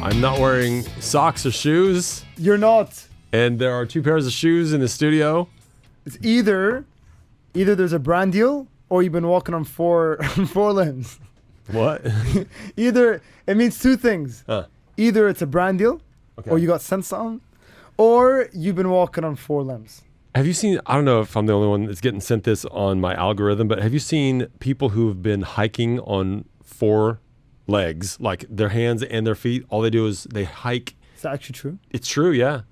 I'm not wearing socks or shoes. You're not. And there are 2 pairs of shoes in the studio. It's either there's a brand deal or you've been walking on four limbs. What? Either it means 2 things. Either it's a brand deal, or you got sent something, or you've been walking on 4 limbs. Have you seen, I don't know if I'm the only one that's getting sent this on my algorithm, but have you seen people who've been hiking on 4 legs, like their hands and their feet? All they do is they hike. Is that actually true? It's true, yeah.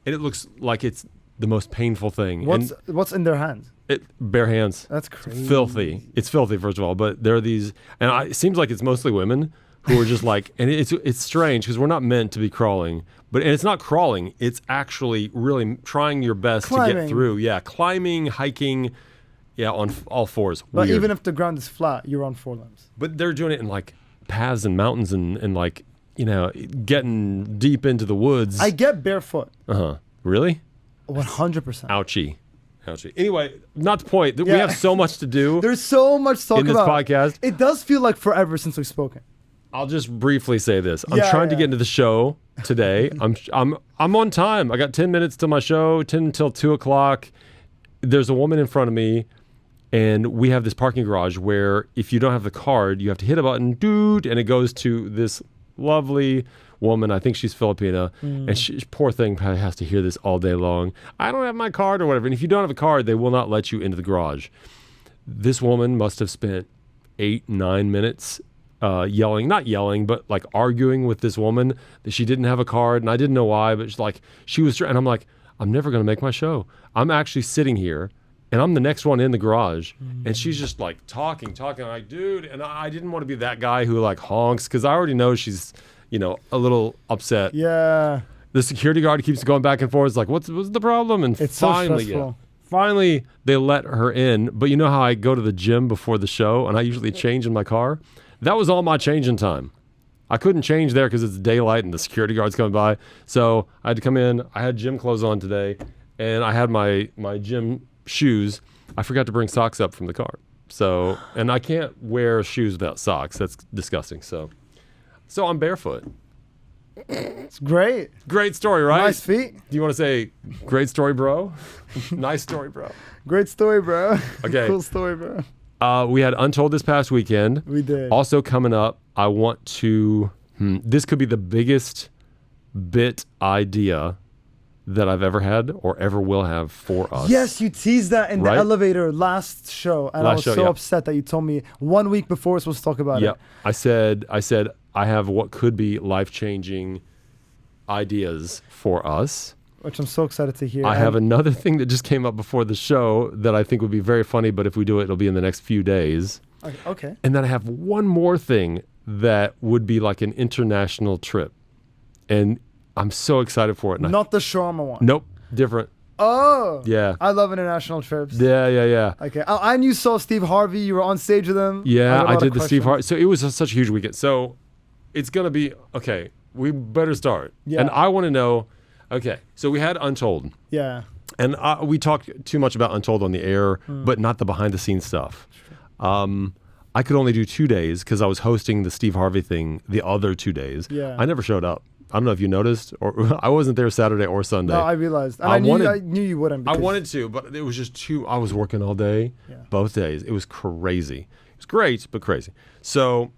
And it looks like it's the most painful thing. What's in their hands? Bare hands. That's crazy. Filthy. It's filthy, first of all. But there are these, and it seems like it's mostly women who are just like, and it's strange because we're not meant to be crawling. And it's not crawling. It's actually really trying your best to get through. Yeah, climbing, hiking, on all 4s. But Weird. even if the ground is flat, you're on 4 limbs. But they're doing it in like paths and mountains and like, getting deep into the woods. I get barefoot. Really? 100%. Ouchie. Anyway, not the point. We have so much to do. There's so much to talk in this podcast. It does feel like forever since we've spoken. I'll just briefly say this. I'm trying to get into the show today. I'm on time. I got 10 minutes till my show, 10 until 2 o'clock. There's a woman in front of me, and we have this parking garage where if you don't have the card, you have to hit a button, and it goes to this lovely woman. I think she's Filipina, and she, poor thing, probably has to hear this all day long. I don't have my card or whatever. And if you don't have a card, they will not let you into the garage. This woman must have spent 8-9 minutes not yelling, but like arguing with this woman that she didn't have a card, and I didn't know why, but she was, and I'm like, I'm never going to make my show. I'm actually sitting here, and I'm the next one in the garage, and she's just like talking, I'm like, dude, and I didn't want to be that guy who like honks, because I already know she's, a little upset. Yeah. The security guard keeps going back and forth. It's like, what's the problem? And it's finally, so stressful. Finally, they let her in. But you know how I go to the gym before the show, and I usually change in my car? That was all my changing time. I couldn't change there because it's daylight and the security guard's coming by. So I had to come in. I had gym clothes on today, and I had my gym shoes. I forgot to bring socks up from the car. So, and I can't wear shoes without socks. That's disgusting. So I'm barefoot. It's great. Great story, right? Nice feet. Do you want to say, great story, bro? Nice story, bro. Great story, bro. Okay. Cool story, bro. We had Untold this past weekend. We did. Also coming up, I want to, this could be the biggest bit idea that I've ever had or ever will have for us. Yes, you teased that in the elevator last show, and I was so upset that you told me 1 week before we were supposed to talk about it. I said I have what could be life-changing ideas for us. Which I'm so excited to hear. I have another thing that just came up before the show that I think would be very funny, but if we do it, it'll be in the next few days. Okay. And then I have one more thing that would be like an international trip. And I'm so excited for it. Not the shawarma one. Nope. Different. Oh. Yeah. I love international trips. Yeah. Okay. And you saw Steve Harvey. You were on stage with him. Yeah, I did the Steve Harvey. So it was such a huge weekend. So it's going to be, okay, we better start. Yeah. And I want to know, okay, so we had Untold. Yeah. And we talked too much about Untold on the air, but not the behind-the-scenes stuff. I could only do 2 days because I was hosting the Steve Harvey thing the other 2 days. Yeah. I never showed up. I don't know if you noticed, or I wasn't there Saturday or Sunday. No, I realized. And I knew you wouldn't. I wanted to, but it was just I was working all day, both days. It was crazy. It was great, but crazy. So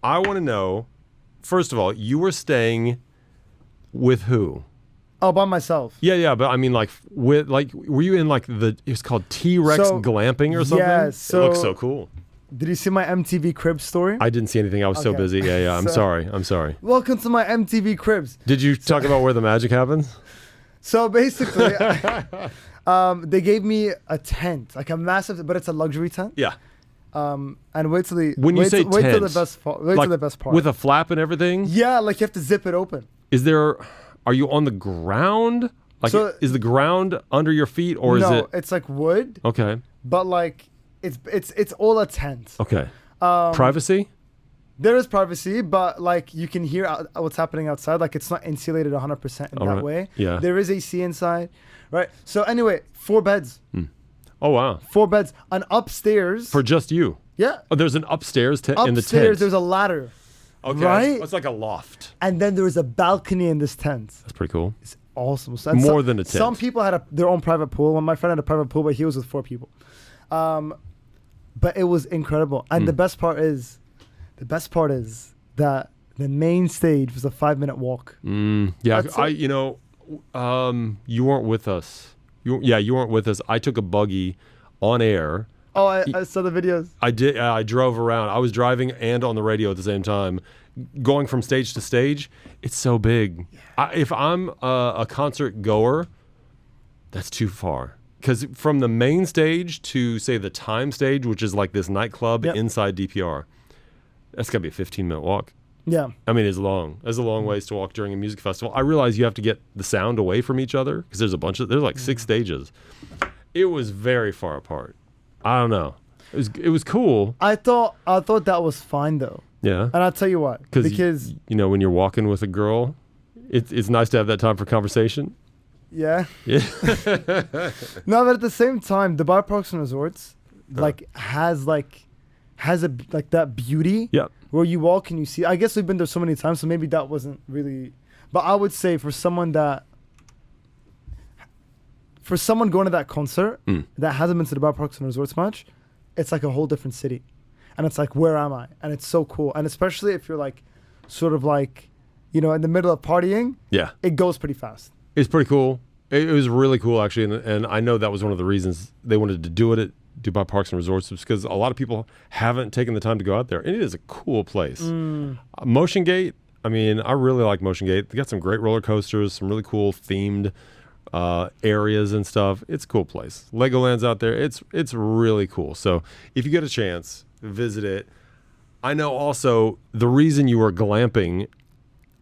I want to know, first of all, you were staying with who? Oh, by myself. Yeah, but I mean, were you in it was called T-Rex glamping or something? Yeah, it looked so cool. Did you see my MTV Cribs story? I didn't see anything. I was so busy. Yeah. I'm sorry. Welcome to my MTV Cribs. Did you talk about where the magic happens? So basically, they gave me a tent, like a massive, but it's a luxury tent. Yeah. And wait till the best part. With a flap and everything? Yeah, like you have to zip it open. Are you on the ground? Is the ground under your feet or is it? No, it's like wood. Okay. But it's all a tent. Okay. Privacy? There is privacy, but you can hear what's happening outside. It's not insulated 100% in that way. Yeah. There is AC inside, right? So anyway, 4 beds. Oh, wow. 4 beds. And upstairs. For just you? Yeah. Oh, there's an upstairs in the tent. Upstairs, there's a ladder. Okay. Right? It's like a loft. And then there was a balcony in this tent. That's pretty cool. It's awesome. So, More than a tent. Some people had their own private pool. Well, my friend had a private pool, but he was with 4 people. But it was incredible. And the best part is that the main stage was a 5-minute walk. Yeah, you weren't with us. You weren't with us. I took a buggy on air. Oh, I saw the videos. I did. I drove around. I was driving and on the radio at the same time, going from stage to stage. It's so big. Yeah. If I'm a concert goer, that's too far. Because from the main stage to, say, the Time stage, which is like this nightclub inside DPR, that's got to be a 15-minute walk. Yeah. I mean, it's long. There's a long ways to walk during a music festival. I realize you have to get the sound away from each other because there's like 6 stages. It was very far apart. I don't know. It was cool. I thought that was fine though. Yeah. And I'll tell you why. Because when you're walking with a girl, it's nice to have that time for conversation. Yeah. Yeah. No, but at the same time, Dubai Parks and Resorts has that beauty. Yeah. Where you walk and you see. I guess we've been there so many times, so maybe that wasn't really. But I would say for someone going to that concert that hasn't been to Dubai Parks and Resorts much, it's like a whole different city, and it's like, where am I? And it's so cool, and especially if you're like, sort of like, in the middle of partying. Yeah. It goes pretty fast. It's pretty cool. It was really cool actually, and I know that was one of the reasons they wanted to do it at Dubai Parks and Resorts, because a lot of people haven't taken the time to go out there, and it is a cool place. Motion Gate, I mean, I really like Motion Gate. They got some great roller coasters, some really cool themed areas and stuff. It's a cool place. Legoland's out there. It's really cool. So if you get a chance, visit it. I know also the reason you were glamping,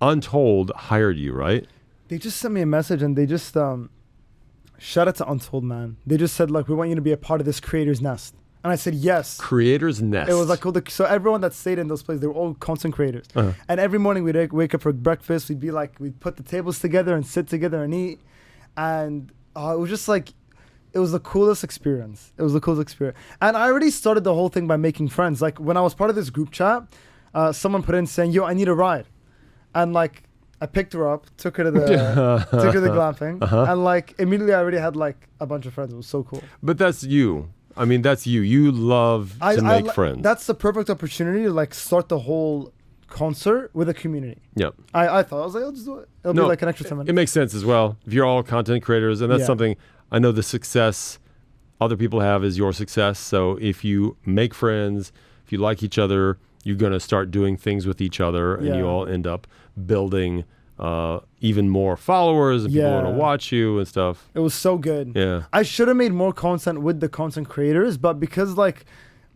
Untold hired you, right? They just sent me a message and they just shout out to Untold, man. They just said, like, we want you to be a part of this creator's nest. And I said, yes. Creator's nest. It was like, cool. So everyone that stayed in those places, they were all content creators. And every morning we'd wake up for breakfast. We'd put the tables together and sit together and eat. And it was just like, it was the coolest experience. And I already started the whole thing by making friends. Like, when I was part of this group chat, someone put in saying, yo, I need a ride. And like, I picked her up, took her to the glamping, and like immediately I already had like a bunch of friends. It was so cool. But that's you. I mean, that's you. You love to make friends. That's the perfect opportunity to like start the whole concert with a community. Yep. I thought, I was like, I'll just do it. It'll be like an extra 10 minutes. It makes sense as well. If you're all content creators, and that's something I know the success other people have is your success. So if you make friends, if you like each other, you're going to start doing things with each other, and you all end up building even more followers, and people want to watch you and stuff. It was so good. Yeah. I should have made more content with the content creators, but because like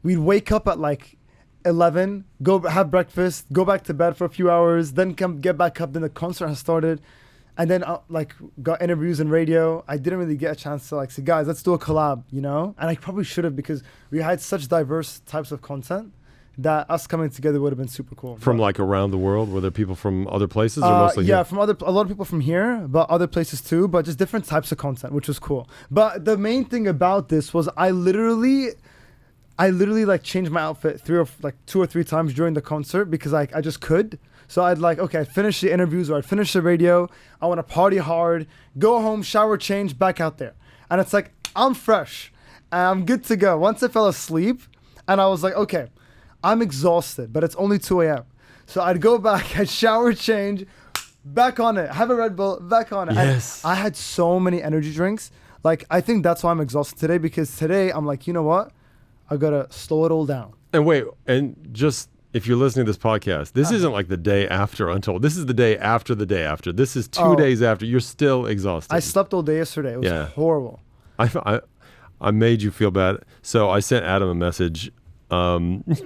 we'd wake up at like 11, go have breakfast, go back to bed for a few hours, then get back up, then the concert has started, and then like got interviews and radio. I didn't really get a chance to like say, guys, let's do a collab, And I probably should have, because we had such diverse types of content that us coming together would have been super cool. From like around the world? Were there people from other places or mostly here? From a lot of people from here, but other places too, but just different types of content, which was cool. But the main thing about this was I literally like changed my outfit 2 or 3 times during the concert because I just could. So I'd I'd finish the interviews or I'd finish the radio. I want to party hard, go home, shower, change, back out there. And it's like, I'm fresh and I'm good to go. Once I fell asleep and I was like, okay, I'm exhausted, but it's only 2 a.m. So I'd go back, I'd shower, change, back on it, have a Red Bull, back on it. Yes. And I had so many energy drinks. Like, I think that's why I'm exhausted today, because today I'm like, you know what? I got to slow it all down. And wait, and just if you're listening to this podcast, this isn't like the day after Untold. This is the day after the day after. This is 2 days after. You're still exhausted. I slept all day yesterday. It was horrible. I made you feel bad. So I sent Adam a message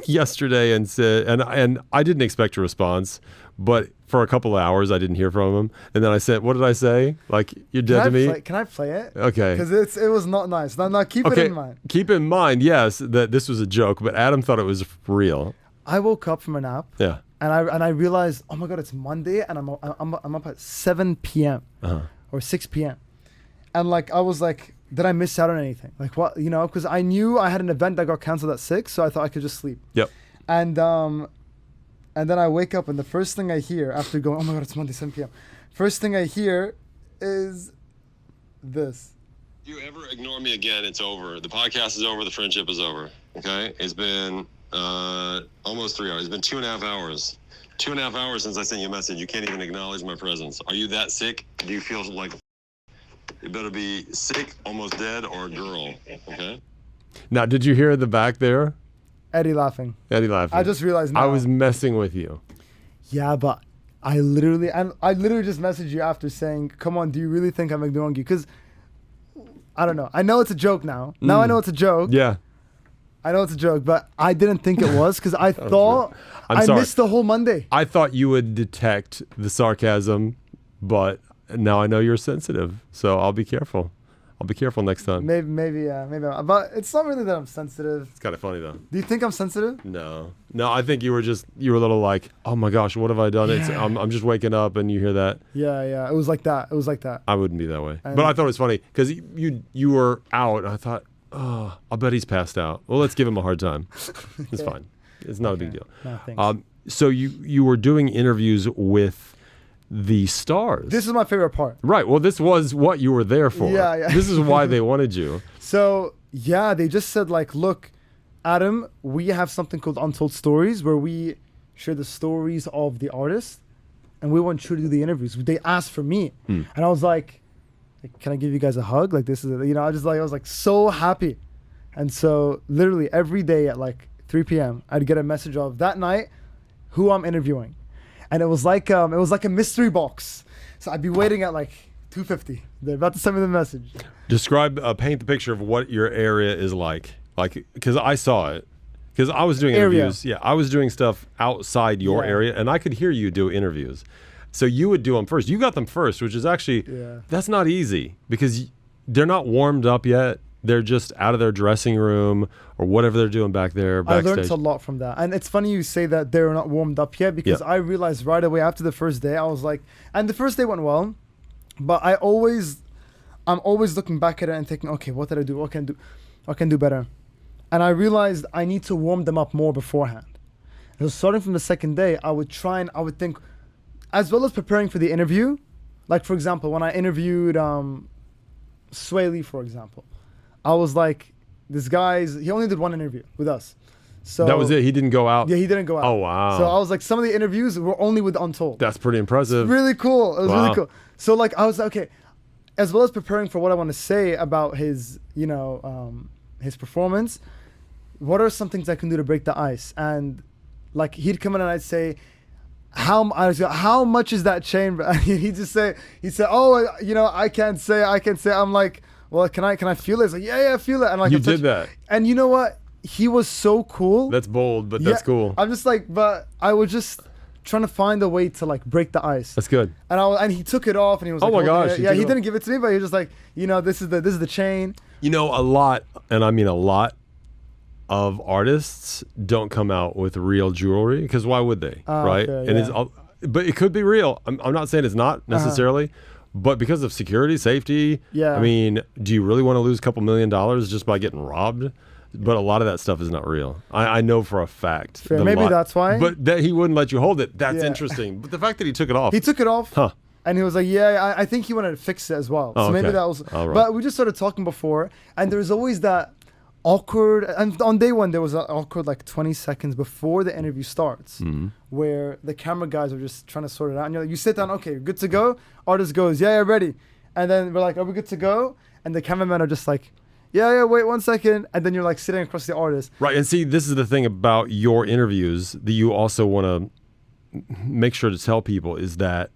yesterday and said, and I didn't expect a response, but for a couple of hours I didn't hear from him, and then I said, what did I say? Like, you're dead to me? Can I play it? Okay. Because it was not nice. Now keep it in mind. Keep in mind, yes, that this was a joke, but Adam thought it was real. I woke up from a nap. Yeah. And I realized, oh my God, it's Monday, and I'm up at 7 p.m. Or 6 p.m. And like I was like, did I miss out on anything? Like what, because I knew I had an event that got canceled at 6, so I thought I could just sleep. Yep. And And then I wake up and the first thing I hear after going, oh my God, it's Monday, 7 p.m. First thing I hear is this. If you ever ignore me again, it's over. The podcast is over. The friendship is over. Okay? It's been almost 3 hours. It's been 2.5 hours. 2.5 hours since I sent you a message. You can't even acknowledge my presence. Are you that sick? Do you feel like you better be sick, almost dead, or a girl? Okay? Now, did you hear the back there? Eddie laughing. I just realized now. I was messing with you. Yeah, but I literally just messaged you after saying, come on, do you really think I'm ignoring you? Because, I don't know. I know it's a joke now. Now I know it's a joke. Yeah. I know it's a joke, but I didn't think it was because I thought I missed the whole Monday. I thought you would detect the sarcasm, but now I know you're sensitive, so I'll be careful. I'll be careful next time. Maybe. But it's not really that I'm sensitive. It's kind of funny though. Do you think I'm sensitive? No. I think you were a little like, oh my gosh, what have I done? Yeah. I'm just waking up and you hear that. Yeah. It was like that. I wouldn't be that way, but I thought it was funny because you were out. And I thought, oh, I'll bet he's passed out. Well, let's give him a hard time. It's fine. It's not a big deal. No, thanks. So you were doing interviews with the stars. This is my favorite part. Right. Well, this was what you were there for. Yeah. This is why they wanted you. So, yeah, they just said, like, look, Adam, we have something called Untold Stories where we share the stories of the artist and we want you to do the interviews. They asked for me. And I was like, can I give you guys a hug? Like, this is, I was like so happy. And so literally every day at like 3 p.m., I'd get a message of that night who I'm interviewing. And it was like a mystery box. So I'd be waiting at like 2:50. They're about to send me the message. Describe, paint the picture of what your area is like. Like, because I saw it. Because I was doing interviews. Yeah, I was doing stuff outside your area, and I could hear you do interviews. So you would do them first. You got them first, which is actually, that's not easy. Because they're not warmed up yet. They're just out of their dressing room or whatever they're doing back there backstage. I learned a lot from that. And it's funny you say that they're not warmed up yet because I realized right away after the first day, I was like, and the first day went well, but I'm always looking back at it and thinking, okay, what did I do? What can I do better? And I realized I need to warm them up more beforehand. So starting from the second day, I would think, as well as preparing for the interview, like for example, when I interviewed Sway Lee, for example, I was like, he only did one interview with us. So that was it. He didn't go out. Yeah, he didn't go out. Oh, wow. So I was like, some of the interviews were only with Untold. That's pretty impressive. It's really cool. It was really cool. So like, I was like, okay, as well as preparing for what I want to say about his, his performance, what are some things I can do to break the ice? And like, he'd come in and I'd say, how much is that chain? He'd say, oh, I can't say. I'm like, well, can I feel it? He's like, yeah, feel it. And like, you did that. And you know what? He was so cool. That's bold, but that's cool. I'm just like, but I was just trying to find a way to like break the ice. That's good. And he took it off and he was like, oh my gosh. Yeah, he didn't give it to me, but he was just like, this is the chain. A lot, and I mean a lot of artists don't come out with real jewelry because why would they, right? Fair, and but it could be real. I'm not saying it's not necessarily, but because of security, safety. Yeah. I mean, do you really want to lose a couple $1 million just by getting robbed? But a lot of that stuff is not real. I know for a fact. Fair. Maybe that's why. But that he wouldn't let you hold it. That's interesting. But the fact that he took it off. He took it off. Huh. And he was like, yeah, I think he wanted to fix it as well. So maybe that was. All right. But we just started talking before, and there's always that awkward. And on day one, there was an awkward like 20 seconds before the interview starts, where the camera guys are just trying to sort it out. And you sit down, okay, good to go. Artist goes, yeah, ready. And then we're like, are we good to go? And the cameramen are just like, yeah, wait 1 second. And then you're like sitting across the artist. Right. And see, this is the thing about your interviews that you also want to make sure to tell people is that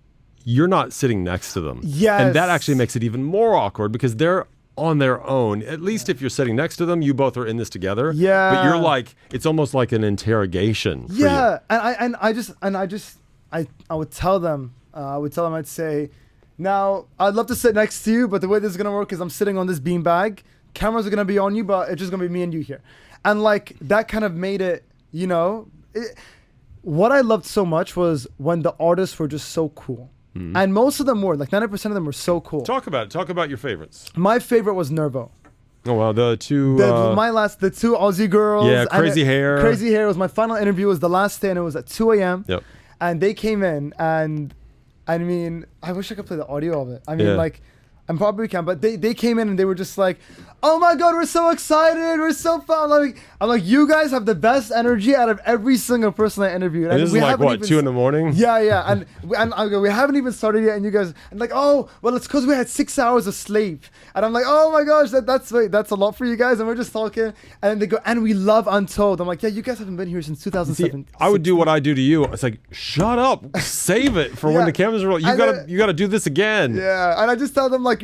you're not sitting next to them. Yes. And that actually makes it even more awkward because they're on their own. At least if you're sitting next to them, you both are in this together. Yeah. But you're like, it's almost like an interrogation. Yeah. And I would tell them, I'd say, now I'd love to sit next to you, but the way this is going to work is I'm sitting on this beanbag. Cameras are going to be on you, but it's just going to be me and you here. And like that kind of made it, what I loved so much was when the artists were just so cool. And most of them were, like 90% of them were so cool. Talk about it. Talk about your favorites. My favorite was Nervo. Oh wow, the two. The two Aussie girls. Yeah, crazy hair. Crazy hair was my final interview. It was the last day, and it was at 2 a.m. Yep. And they came in, and I mean, I wish I could play the audio of it. I mean, like, I probably can, but they came in and they were just like, "Oh my God, we're so excited, we're so fun!" I'm like, you guys have the best energy out of every single person I interviewed. And this is like what, 2 a.m? Yeah, and I go, we haven't even started yet, and you guys, and like, oh, well, it's because we had 6 hours of sleep, and I'm like, oh my gosh, that's a lot for you guys, and we're just talking, and then they go, and we love Untold. I'm like, yeah, you guys haven't been here since 2007. I would do what I do to you. It's like, shut up, save it for when the cameras roll. You gotta do this again. Yeah, and I just tell them like,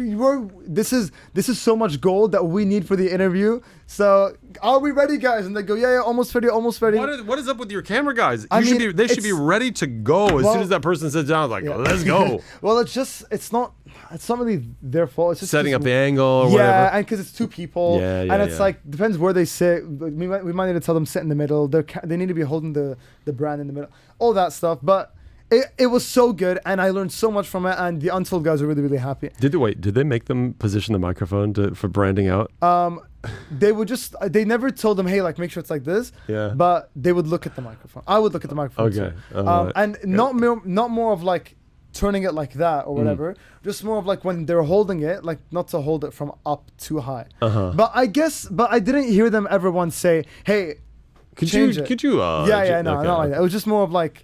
this is so much gold that we need for the interview. So are we ready, guys? And they go, yeah, almost ready. What is up with your camera guys? They should be ready to go as soon as that person sits down. Like, let's go. Well, it's not really their fault. It's just setting up the angle or whatever. Yeah, and because it's two people. And it's like, depends where they sit. We might need to tell them sit in the middle. They need to be holding the brand in the middle. All that stuff. But it was so good, and I learned so much from it, and the Untold guys are really, really happy. Did they make them position the microphone for branding out? They never told them, hey, like, make sure it's like this. Yeah. But they would look at the microphone. I would look at the microphone. Okay. And not more of like turning it like that or whatever. Just more of like when they're holding it, like not to hold it from up too high. But I didn't hear them ever once say, hey, could you? No, not like that. It was just more of like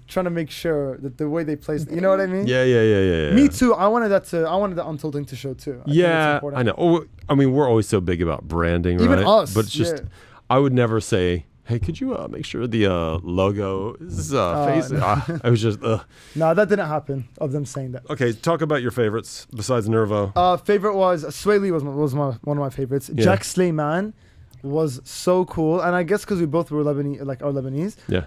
trying to make sure that the way they placed it, you know what I mean? Yeah. Me too. I wanted the Untold thing to show too. I know. Oh, I mean, we're always so big about branding, even right? us. But it's just, I would never say, hey, could you make sure the logo is face? No. I was just. No, that didn't happen. Of them saying that. Okay, talk about your favorites besides Nervo. Favorite was Sway Lee was one of my favorites. Yeah. Jack Slayman was so cool, and I guess because we both were Lebanese. Yeah.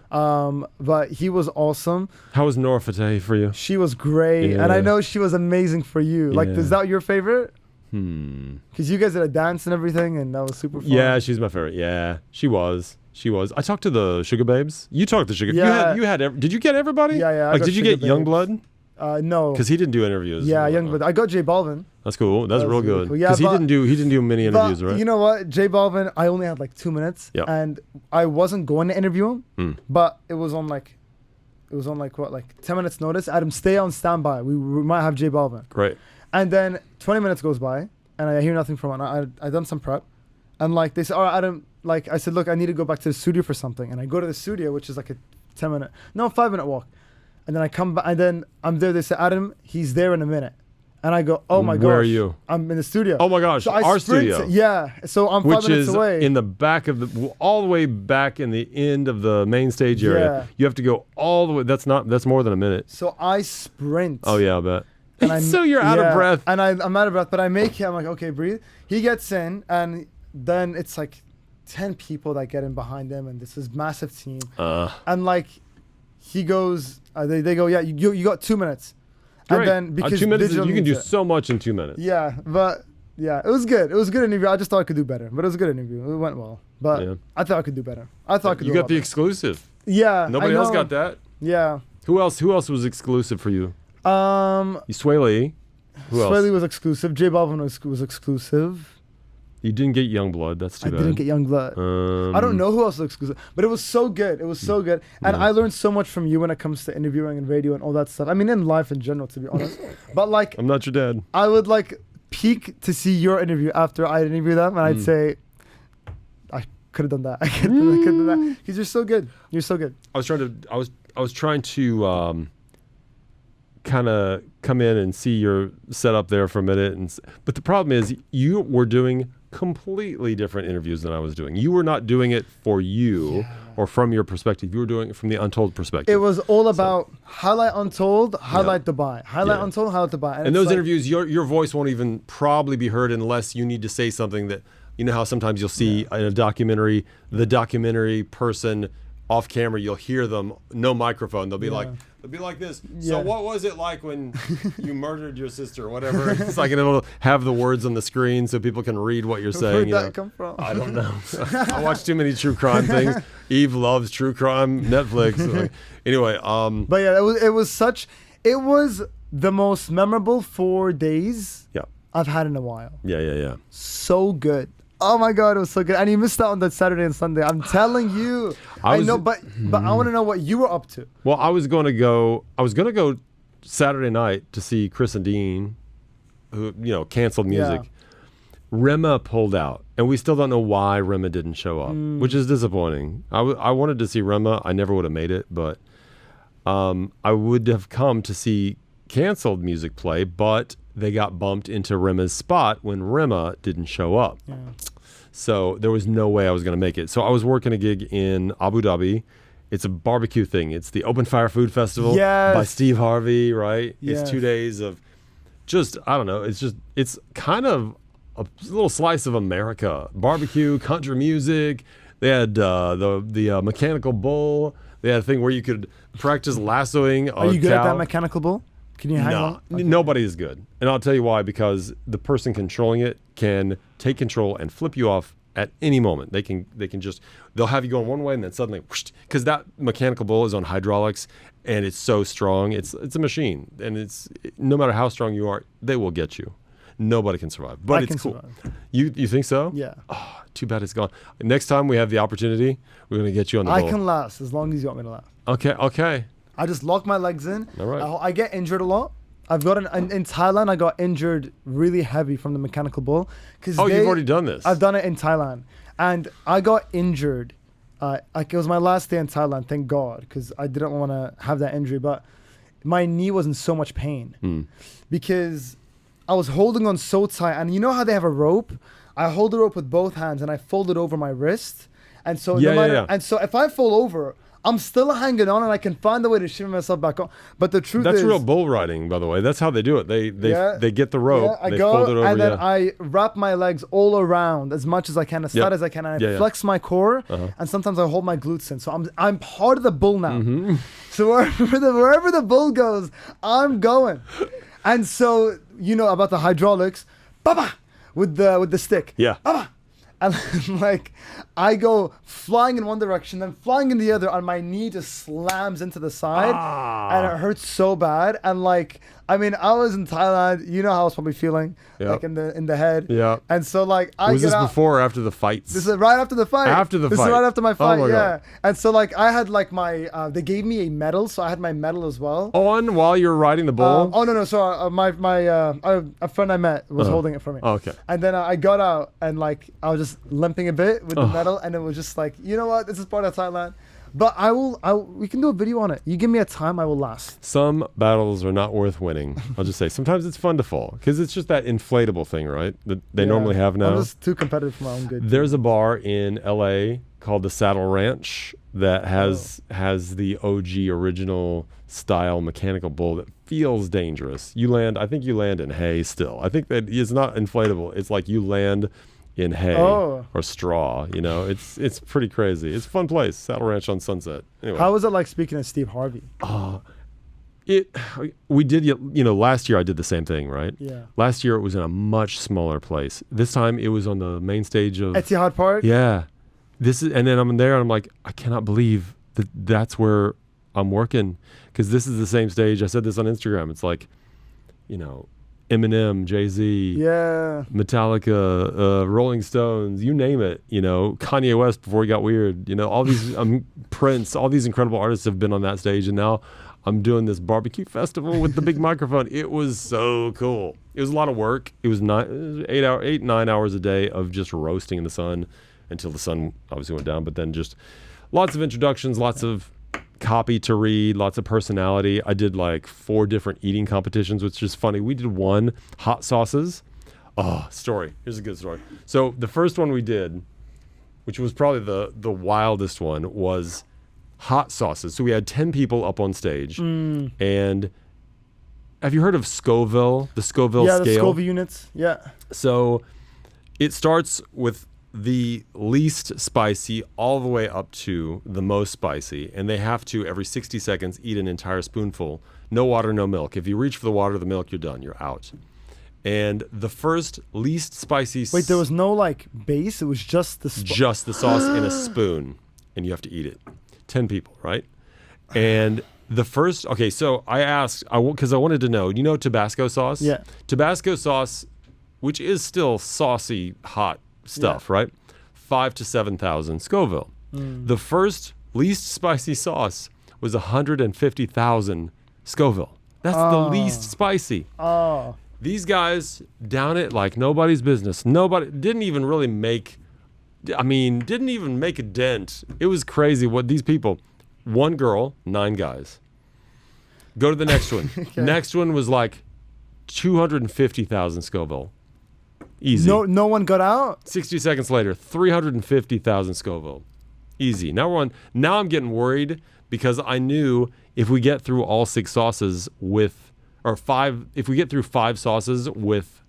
But he was awesome. How was Nora Fateh for you? She was great, and I know she was amazing for you. Like, is that your favorite? Because you guys did a dance and everything, and that was super fun. Yeah, she's my favorite. Yeah, she was. I talked to the Sugar Babes. You talked to Sugar. Yeah. Did you get everybody? Yeah. Like, did you get Youngblood? No. Because he didn't do interviews. Yeah, Youngblood. I got J Balvin. That's cool. That's real good. Cool. Yeah, because he didn't do many interviews, right? You know what, J Balvin, I only had like 2 minutes, and I wasn't going to interview him, but it was on like 10 minutes notice. Adam, stay on standby. We might have J Balvin. Great. And then 20 minutes goes by, and I hear nothing from it. I done some prep, and like they said, all right, Adam. Like I said, look, I need to go back to the studio for something, and I go to the studio, which is like a 5-minute walk, and then I come back, and then I'm there. They say, Adam, he's there in a minute. And I go, oh my gosh. Where are you? I'm in the studio. Oh my gosh, so our studio. Yeah, so I'm 5 minutes away. Which is in the back of all the way back in the end of the main stage area. Yeah. You have to go all the way. That's more than a minute. So I sprint. Oh yeah, I bet. And so you're out of breath. And I'm out of breath, but I make it. I'm like, okay, breathe. He gets in, and then it's like 10 people that get in behind him, and this is massive team. And like, he goes, they go, yeah, you got 2 minutes. Great. And then because 2 minutes, you can do so much in 2 minutes. Yeah, but yeah, it was good. It was a good interview. I just thought I could do better, but it was a good interview. It went well, but I thought I could do better. I thought I could. You got the exclusive. Yeah, nobody else got that. Yeah. Who else was exclusive for you? Sway Lee. Who else? Sway Lee was exclusive. J Balvin was exclusive. You didn't get Youngblood. That's too bad. I didn't get Youngblood. I don't know who else was exclusive, but it was so good. It was so good, and I learned so much from you when it comes to interviewing and radio and all that stuff. I mean, in life in general, to be honest. But like, I'm not your dad. I would like peek to see your interview after I interview them, and I'd say, I could have done that. I could have done that because you're so good. You're so good. I was trying to kind of come in and see your setup there for a minute, but the problem is you were doing completely different interviews than I was doing. You were not doing it for you or from your perspective. You were doing it from the Untold perspective. It was all about highlight Untold, highlight Dubai. Highlight Untold, highlight Dubai. And those interviews, your voice won't even probably be heard unless you need to say something that, you know how sometimes you'll see in a documentary, the documentary person off camera, you'll hear them, no microphone. They'll be like this. So what was it like when you murdered your sister or whatever? It's like it'll have the words on the screen so people can read what you're saying. Where'd that come from? I don't know. I watch too many true crime things. Eve loves true crime, Netflix. Anyway. But yeah, it was the most memorable 4 days I've had in a while. Yeah. So good. Oh my God, it was so good. And you missed out on that Saturday and Sunday. I'm telling you. I know, but I want to know what you were up to. Well, I was going to go Saturday night to see Chris and Dean, who, canceled music. Yeah. Rema pulled out, and we still don't know why Rema didn't show up, which is disappointing. I wanted to see Rema. I never would have made it, but I would have come to see canceled music play, but they got bumped into Rema's spot when Rema didn't show up. Yeah. So there was no way I was going to make it. So I was working a gig in Abu Dhabi. It's a barbecue thing. It's the Open Fire Food Festival by Steve Harvey, right? Yes. It's 2 days of just, I don't know. It's kind of a little slice of America. Barbecue, country music. They had the mechanical bull. They had a thing where you could practice lassoing a cow. Are you good at that mechanical bull? Can you hang on? Okay. Nobody is good. And I'll tell you why, because the person controlling it can take control and flip you off at any moment. They'll have you going one way and then suddenly, because that mechanical bull is on hydraulics and it's so strong. It's a machine, and no matter how strong you are, they will get you. Nobody can survive, but it's cool. Survive. You think so? Yeah. Oh, too bad it's gone. Next time we have the opportunity, we're going to get you on the bull. I can last as long as you want me to last. Okay. I just lock my legs in. All right. I get injured a lot. I've got in Thailand. I got injured really heavy from the mechanical bull. You've already done this. I've done it in Thailand, and I got injured. It was my last day in Thailand. Thank God, because I didn't want to have that injury. But my knee was in so much pain because I was holding on so tight. And you know how they have a rope? I hold the rope with both hands and I fold it over my wrist. And so and so if I fall over, I'm still hanging on and I can find a way to shiver myself back on. But the truth is... That's real bull riding, by the way. That's how they do it. They get the rope, they fold it over. And then I wrap my legs all around as much as I can, as flat as I can. And I flex my core. And sometimes I hold my glutes in. So I'm part of the bull now. Mm-hmm. So wherever the bull goes, I'm going. And so, about the hydraulics, baba, with the stick. Yeah. Baba. And like I go flying in one direction, then flying in the other, and my knee just slams into the side, and it hurts so bad. And I was in Thailand. You know how I was probably feeling, like in the head. Yeah. And so was this before or after the fights? This is right after the fight. This is right after my fight. Oh my God. And so I had my they gave me a medal, so I had my medal as well. On while you were riding the bull? No. So a friend I met was holding it for me. Oh, okay. And then I got out and I was just limping a bit with the medal, and it was just you know what, this is part of Thailand. But we can do a video on it. You give me a time, I will last. Some battles are not worth winning. I'll just say sometimes it's fun to fall because it's just that inflatable thing, right? That they normally have now. I'm just too competitive for my own good. There's a bar in LA called the Saddle Ranch that has the OG original style mechanical bull that feels dangerous. I think you land in hay still. I think that it's not inflatable. It's like you land in hay or straw. It's pretty crazy. It's a fun place. Saddle Ranch on Sunset. Anyway. How was it like speaking to Steve Harvey? We did, last year I did the same thing, right? Yeah. Last year it was in a much smaller place. This time it was on the main stage of Etihad Park. Yeah. And then I'm there and I'm like, I cannot believe that's where I'm working, because this is the same stage. I said this on Instagram. It's like, Eminem, Jay-Z, Metallica, Rolling Stones, you name it, Kanye West before he got weird, all these Prince, all these incredible artists have been on that stage, and now I'm doing this barbecue festival with the big microphone. It was so cool. It was a lot of work. It was 9 hours a day of just roasting in the sun until the sun obviously went down, but then just lots of introductions, lots of copy to read, lots of personality. I did 4 different eating competitions, which is funny. We did one, hot sauces. Story. Here's a good story. So the first one we did, which was probably the wildest one, was hot sauces. So we had 10 people up on stage. And have you heard of Scoville? The Scoville scale? Yeah, the Scoville units. Yeah. So it starts with the least spicy all the way up to the most spicy, and they have to every 60 seconds eat an entire spoonful. No water, no milk. If you reach for the water or the milk, you're done. You're out. And the first least spicy... Wait, there was no base? It was just the... Just the sauce in a spoon, and you have to eat it. 10 people, right? And the first... Okay, so I asked, because I wanted to know, Tabasco sauce? Yeah. Tabasco sauce which is still saucy, hot stuff, right? 5,000 to 7,000 Scoville. The first least spicy sauce was 150,000 Scoville. That's the least spicy. These guys down it like nobody's business. Nobody didn't even really make a dent. It was crazy what these people, 1 girl, 9 guys. Go to the next one. Okay. Next one was like 250,000 Scoville. Easy. No one got out? 60 seconds later, 350,000 Scoville. Easy. Now I'm getting worried because I knew if we get through all 6 sauces if we get through 5 sauces with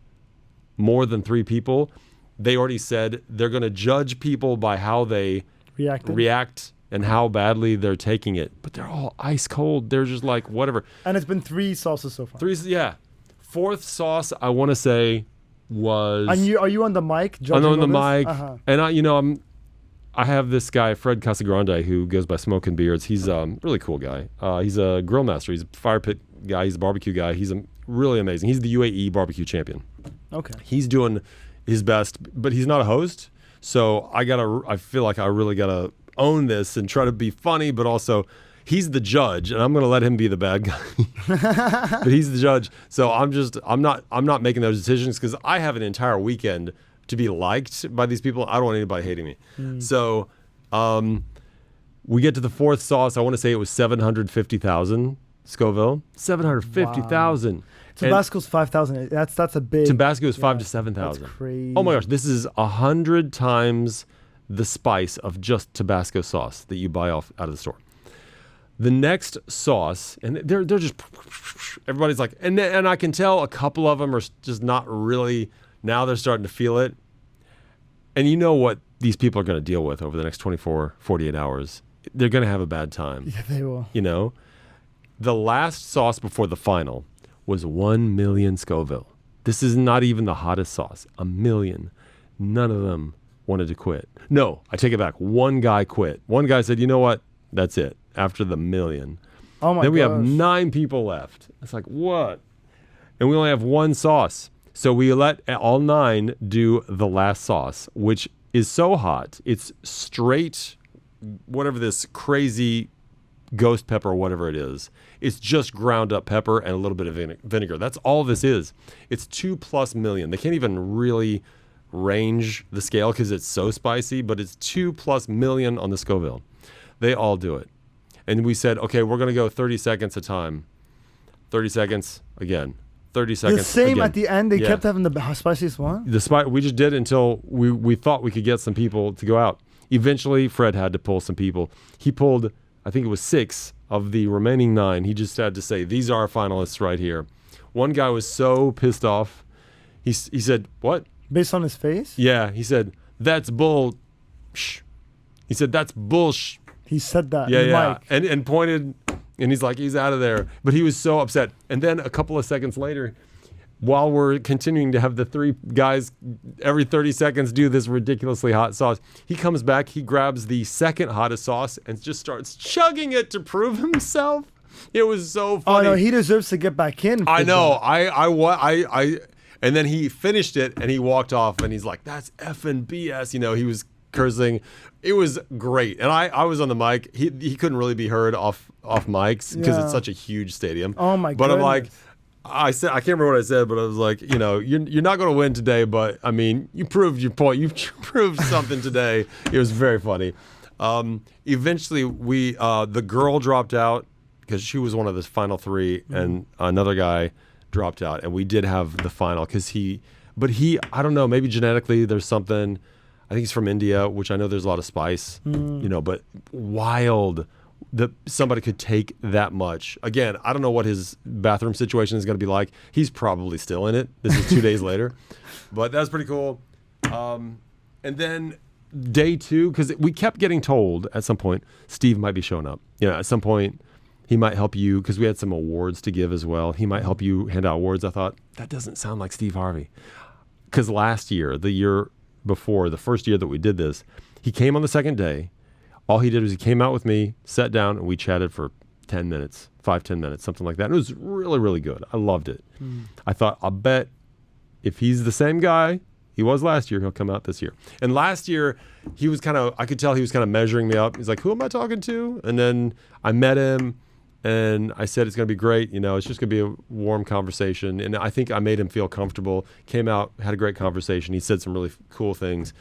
more than 3 people, they already said they're going to judge people by how they react and how badly they're taking it. But they're all ice cold. They're just like, whatever. And it's been 3 sauces so far. 3, yeah. 4th sauce, I want to say, was... And are you on the mic? I'm on the mic. Uh-huh. And I have this guy, Fred Casagrande, who goes by Smoking Beards. He's a really cool guy. He's a grill master. He's a fire pit guy. He's a barbecue guy. He's really amazing. He's the UAE barbecue champion. Okay. He's doing his best, but he's not a host. So I feel like I really got to own this and try to be funny, but also he's the judge and I'm going to let him be the bad guy. But he's the judge. So I'm not making those decisions because I have an entire weekend to be liked by these people. I don't want anybody hating me. So we get to the 4th sauce. I want to say it was 750,000 Scoville. 750,000. Wow. Tabasco's 5,000. That's a big... Tabasco is 5,000 to 7,000. That's crazy. Oh my gosh, this is 100 times the spice of just Tabasco sauce that you buy out of the store. The next sauce, and they're just... Everybody's like... And I can tell a couple of them are just not really... Now they're starting to feel it. And you know what these people are going to deal with over the next 24, 48 hours. They're going to have a bad time. Yeah, they will. You know? The last sauce before the final was 1 million Scoville. This is not even the hottest sauce. 1 million. None of them wanted to quit. No, I take it back. 1 guy quit. 1 guy said, you know what? That's it. After the 1 million. Oh my god. Then we have 9 people left. It's like, what? And we only have 1 sauce. So we let all 9 do the last sauce, which is so hot. It's straight, whatever this crazy ghost pepper or whatever it is. It's just ground up pepper and a little bit of vinegar. That's all this is. It's 2+ million. They can't even really range the scale because it's so spicy, but it's 2+ million on the Scoville. They all do it. And we said, okay, we're going to go 30 seconds a time. 30 seconds again. 30 seconds the same again. At the end, they kept having the spiciest one? We just did until we thought we could get some people to go out. Eventually, Fred had to pull some people. He pulled, I think it was 6 of the remaining 9. He just had to say, these are our finalists right here. One guy was so pissed off. He said, what? Based on his face? Yeah. He said, that's bull. Shh. He said, that's bullsh. He said that. Yeah. And pointed, and he's like, he's out of there. But he was so upset. And then a couple of seconds later, while we're continuing to have the 3 guys every 30 seconds do this ridiculously hot sauce, he comes back, he grabs the second hottest sauce and just starts chugging it to prove himself. It was so funny. Oh no, he deserves to get back in. I know. And then he finished it and he walked off and he's like, that's effing BS. You know, he was cursing. It was great. And I was on the mic. He couldn't really be heard off mics because it's such a huge stadium. Oh my god. But I'm like, I can't remember what I said, but I was like, you know, you're not going to win today, but I mean, you proved your point. You proved something today. It was very funny. Eventually, the girl dropped out because she was one of the final 3, and another guy dropped out, and we did have the final because I don't know, maybe genetically there's something. I think he's from India, which I know there's a lot of spice, you know, but wild that somebody could take that much. Again, I don't know what his bathroom situation is going to be like. He's probably still in it. This is 2 days later, but that's pretty cool. And then day 2, because we kept getting told at some point, Steve might be showing up. You know, at some point he might help you because we had some awards to give as well. He might help you hand out awards. I thought that doesn't sound like Steve Harvey. Because last year, the year before, the first year that we did this, he came on the second day. All he did was he came out with me, sat down, and we chatted for 10 minutes, 5-10 minutes, something like that. And it was really, really good. I loved it. I thought, I'll bet if he's the same guy he was last year, he'll come out this year. And last year, he was I could tell he was kind of measuring me up. He's like, who am I talking to? And then I met him, and I said, it's going to be great. It's just going to be a warm conversation. And I think I made him feel comfortable. Came out, had a great conversation. He said some really cool things,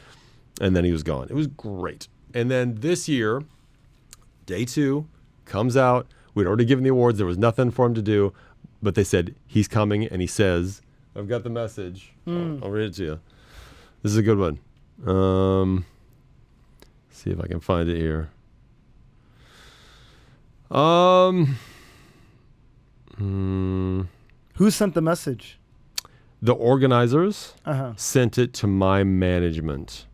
and then he was gone. It was great. And then this year, day 2, comes out. We'd already given the awards. There was nothing for him to do. But they said, he's coming, and he says, I've got the message. I'll read it to you. This is a good one. See if I can find it here. Who sent the message? The organizers sent it to my management.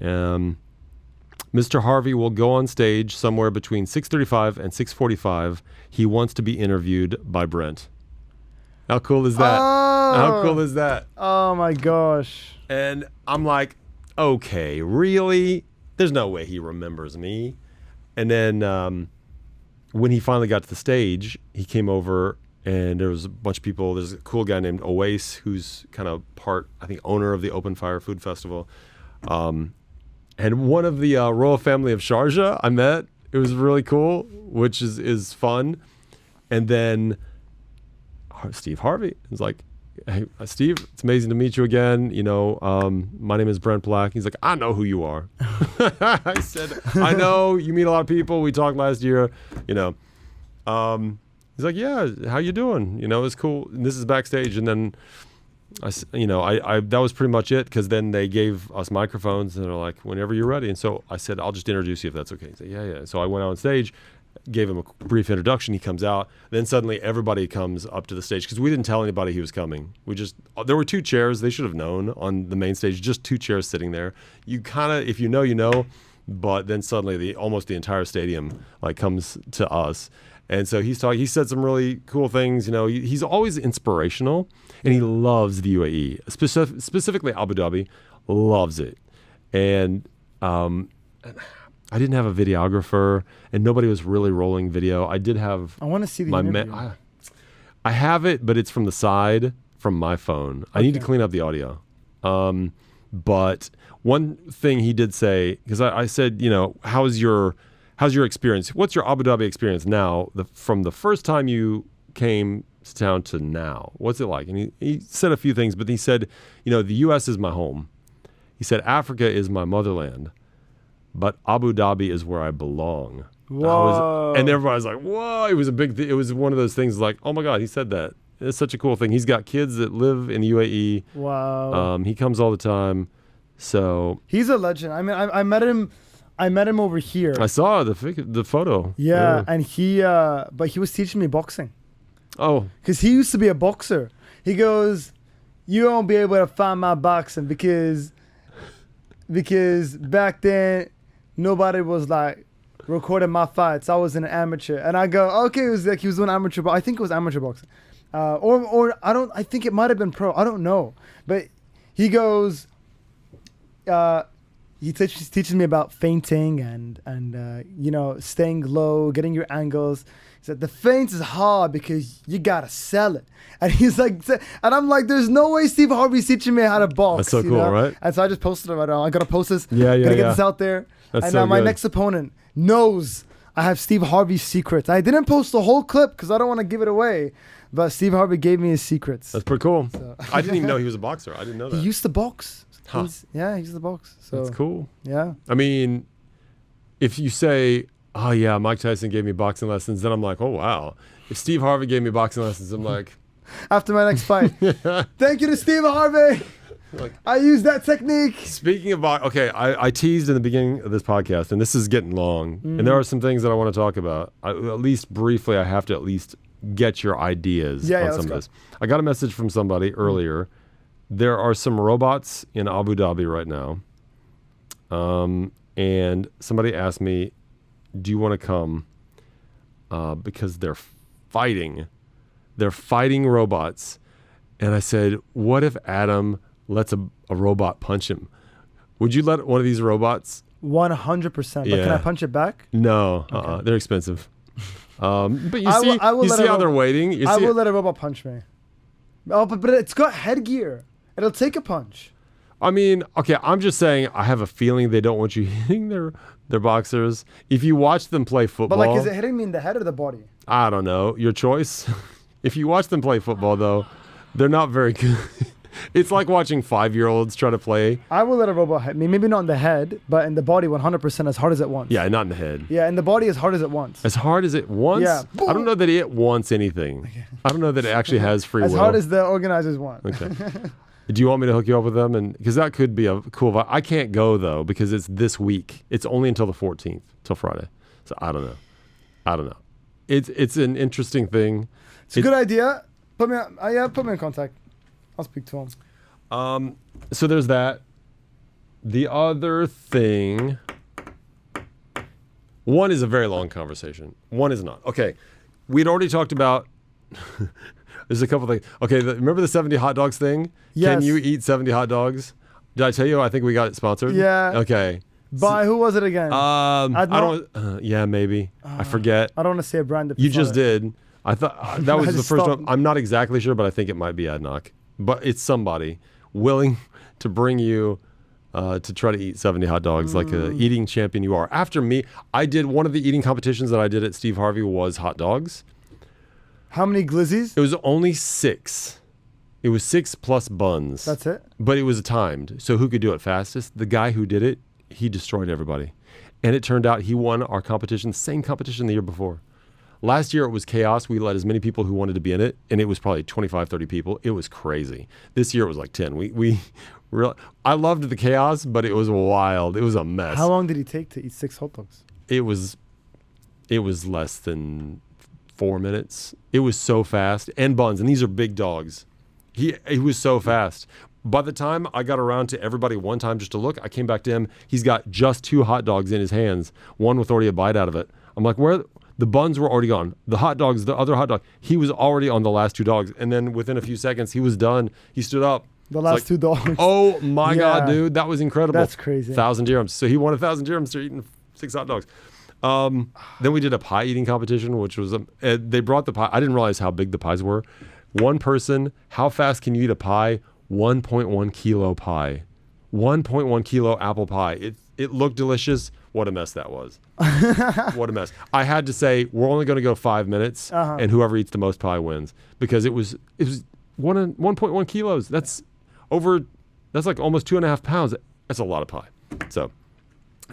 Mr. Harvey will go on stage somewhere between 6:35 and 6:45. He wants to be interviewed by Brent. How cool is that? How cool is that? Oh my gosh. And I'm like, okay, really? There's no way he remembers me. And then when he finally got to the stage, he came over and there was a bunch of people. There's a cool guy named Owais, who's kind of part, I think, owner of the Open Fire Food Festival. And one of the royal family of Sharjah I met. It was really cool, which is fun. And then Steve Harvey was like, hey, Steve, it's amazing to meet you again. My name is Brent Black. He's like, I know who you are. I said, I know you meet a lot of people. We talked last year, He's like, yeah, how you doing? It's cool. And this is backstage. And then I that was pretty much it, because then they gave us microphones and they're like, whenever you're ready. And so I said, I'll just introduce you if that's okay. He said, yeah. So I went on stage, gave him a brief introduction. He comes out. Then suddenly everybody comes up to the stage, because we didn't tell anybody he was coming. There were 2 chairs. They should have known on the main stage, just 2 chairs sitting there. You kind of, if you know, but then suddenly almost the entire stadium comes to us. And so he said some really cool things. He's always inspirational, and he loves the UAE, specifically Abu Dhabi, loves it. And I didn't have a videographer, and nobody was really rolling video. I did have. I want to see the interview. I have it, but it's from the side from my phone. I need to clean up the audio. But one thing he did say, because I said, how's your experience? What's your Abu Dhabi experience now, from the first time you came to town to now? What's it like? And he said a few things, but he said, the U.S. is my home. He said, Africa is my motherland, but Abu Dhabi is where I belong. Whoa. And everybody's like, whoa. It was it was one of those things like, oh my God, he said that. It's such a cool thing. He's got kids that live in the UAE. Wow. He comes all the time. So he's a legend. I mean, I met him over here. I saw the photo. Yeah, and but he was teaching me boxing. Oh. Because he used to be a boxer. He goes, you won't be able to find my boxing because back then nobody was recording my fights. I was an amateur. And I go, okay, it was he was doing amateur, but I think it was amateur boxing. Or I think it might have been pro. I don't know. But he goes, he teaches me about feinting and staying low, getting your angles. He said the feint is hard because you gotta sell it. And he's like, and I'm like, there's no way Steve Harvey's teaching me how to box. That's so cool, right? And so I just posted it right now. I gotta post this. Yeah. Gotta get this out there. That's and so now my good. next opponent knows I have Steve Harvey's secrets. I didn't post the whole clip because I don't want to give it away. But Steve Harvey gave me his secrets. That's pretty cool. So. I didn't even know he was a boxer. I didn't know that. He used to box. Huh. He used to box. So that's cool. Yeah. I mean, if you say, oh yeah, Mike Tyson gave me boxing lessons, then I'm like, oh wow. If Steve Harvey gave me boxing lessons, I'm like. After my next fight. Thank you to Steve Harvey. I used that technique. Speaking of okay, I teased in the beginning of this podcast, and this is getting long, and there are some things that I want to talk about. At least briefly, I have to at least get your ideas on some of this. I got a message from somebody earlier. There are some robots in Abu Dhabi right now, and somebody asked me, do you want to come? Because they're fighting. They're fighting robots. And I said, what if Adam lets a robot punch him? Would you let one of these robots? 100%. But can I punch it back? No, Okay. They're expensive. But you see how they're waiting. I will let a robot punch me. Oh, but it's got headgear. It'll take a punch. I mean, okay, I'm just saying I have a feeling they don't want you hitting their boxers. If you watch them play football. But like, is it hitting me in the head or the body? I don't know. Your choice. If you watch them play football, though, they're not very good. It's like watching 5-year-olds try to play. I will let a robot hit me. Maybe not in the head, but in the body 100% as hard as it wants. Yeah, not in the head. Yeah, in the body as hard as it wants. As hard as it wants? Yeah. I don't know that it wants anything. I don't know that it actually has free will. As hard as the organizers want. Okay. Do you want me to hook you up with them? And because that could be a cool vibe. I can't go, though, because it's this week. It's only until the 14th, till Friday. So I don't know. It's an interesting thing. It's a good idea. Put me in contact. I'll speak to him. So there's that. The other thing. One is a very long conversation. One is not. Okay. We'd already talked about. There's a couple things. Okay. Remember the 70 hot dogs thing? Yes. Can you eat 70 hot dogs? Did I tell you? I think we got it sponsored. Yeah. Okay. By who was it again? I don't. Yeah, maybe. I forget. I don't want to say a brand. You just did. I thought that was the first stopped. one. I'm not exactly sure, but I think it might be Adnock. But it's somebody willing to bring you to try to eat 70 hot dogs like an eating champion you are. After me, I did one of the eating competitions that I did at Steve Harvey was hot dogs. How many glizzies? It was only 6. It was 6 plus buns. That's it? But it was timed. So who could do it fastest? The guy who did it, he destroyed everybody. And it turned out he won our competition, same competition the year before. Last year it was chaos. We let as many people who wanted to be in it, and it was probably 25, 30 people. It was crazy. This year it was like 10. I loved the chaos, but it was wild. It was a mess. How long did he take to eat 6 hot dogs? It was less than 4 minutes. It was so fast. And buns, and these are big dogs. He was so fast. By the time I got around to everybody one time just to look, I came back to him. He's got just 2 hot dogs in his hands, one with already a bite out of it. I'm like, where? The buns were already gone. The hot dogs, the other hot dog, he was already on the last 2 dogs. And then within a few seconds, he was done. He stood up. The last 2 dogs. Oh my God, dude. That was incredible. That's crazy. 1,000 dirhams. So he won 1,000 dirhams for eating 6 hot dogs. Then we did a pie eating competition, which was, they brought the pie. I didn't realize how big the pies were. One person, how fast can you eat a pie? 1.1 kilo pie. 1.1 kilo apple pie. It looked delicious. What a mess that was. What a mess. I had to say, we're only going to go 5 minutes, and whoever eats the most pie wins. Because it was 1.1 kilos. That's like almost 2.5 pounds. That's a lot of pie. So